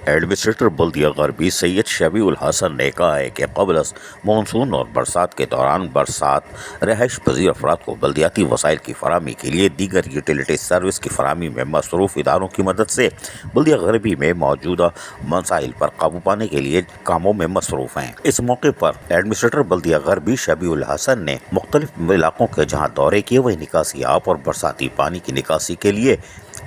Administrator بلدیہ غربی سید شبیع الحسن نے کہا ہے کہ قبل از مانسون اور برسات کے دوران برسات رہائش پذیر افراد کو بلدیاتی وسائل کی فراہمی کے لیے دیگر یوٹیلیٹی سروس کی فراہمی میں مصروف اداروں کی مدد سے بلدیہ غربی میں موجودہ مسائل پر قابو پانے کے لیے کاموں میں مصروف ہیں۔ اس موقع پر ایڈمنسٹریٹر بلدیہ غربی شبیع الحسن نے مختلف علاقوں کے جہاں دورے کیے ہوئے نکاسی آب اور برساتی پانی کی نکاسی کے لیے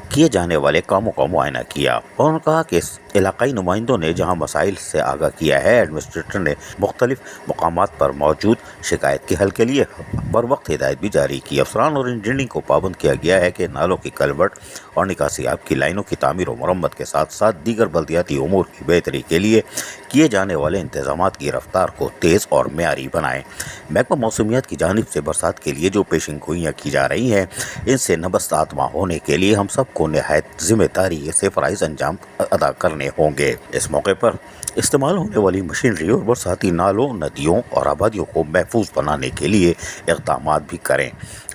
کیے جانے والے کاموں کا معائنہ کیا۔ انہوں نے کہا کہ اس علاقائی نمائندوں نے جہاں مسائل سے آگاہ کیا ہے، ایڈمنسٹریٹر نے مختلف مقامات پر موجود شکایت کے حل کے لیے بر وقت ہدایت بھی جاری کی۔ افسران اور انجینئرنگ کو پابند کیا گیا ہے کہ نالوں کی کلبٹ اور نکاسی آب کی لائنوں کی تعمیر و مرمت کے ساتھ ساتھ دیگر بلدیاتی امور کی بہتری کے لیے کیے جانے والے انتظامات کی رفتار کو تیز اور معیاری بنائیں۔ محکمہ موسمیات کی جانب سے برسات کے لیے جو پیشن گوئیاں کی جا رہی ہیں، ان سے نبست آتما ہونے کے لیے ہم سب کو نہایت ذمہ داری سے فرائض انجام ادا کرنے ہوں گے۔ اس موقع پر استعمال ہونے والی مشینری اور برساتی نالوں، ندیوں اور آبادیوں کو محفوظ بنانے کے لیے اقدامات بھی کریں۔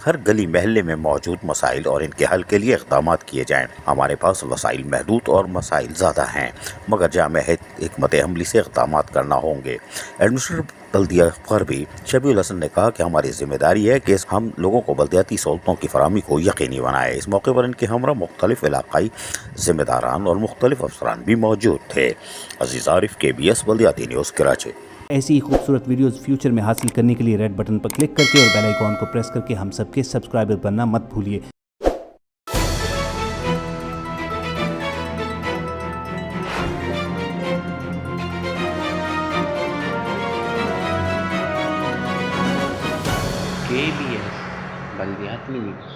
ہر گلی محلے میں موجود مسائل اور ان کے حل کے لیے اقدامات کیے جائیں۔ ہمارے پاس وسائل محدود اور مسائل زیادہ ہیں، مگر جامع حکمت عملی سے اقدامات کرنا ہوں گے۔ ایڈمنسٹریٹر بلدیہ غربی شبیع الحسن نے کہا کہ ہماری ذمہ داری ہے کہ ہم لوگوں کو بلدیاتی سہولتوں کی فراہمی کو یقینی بنائے۔ اس موقع پر ان کے ہمراہ مختلف علاقائی ذمہ داران اور مختلف افسران بھی موجود تھے۔ عزیز عارف، KBS بلدیاتی نیوز، کراچی۔ ایسی ہی خوبصورت ویڈیوز فیوچر میں حاصل کرنے کے لیے ریڈ بٹن پر کلک کر کے اور بیل آئیکن کو پریس کر کے ہم سب کے سبسکرائبر بننا مت بھولیے۔ KBS بلدیاتی نیوز۔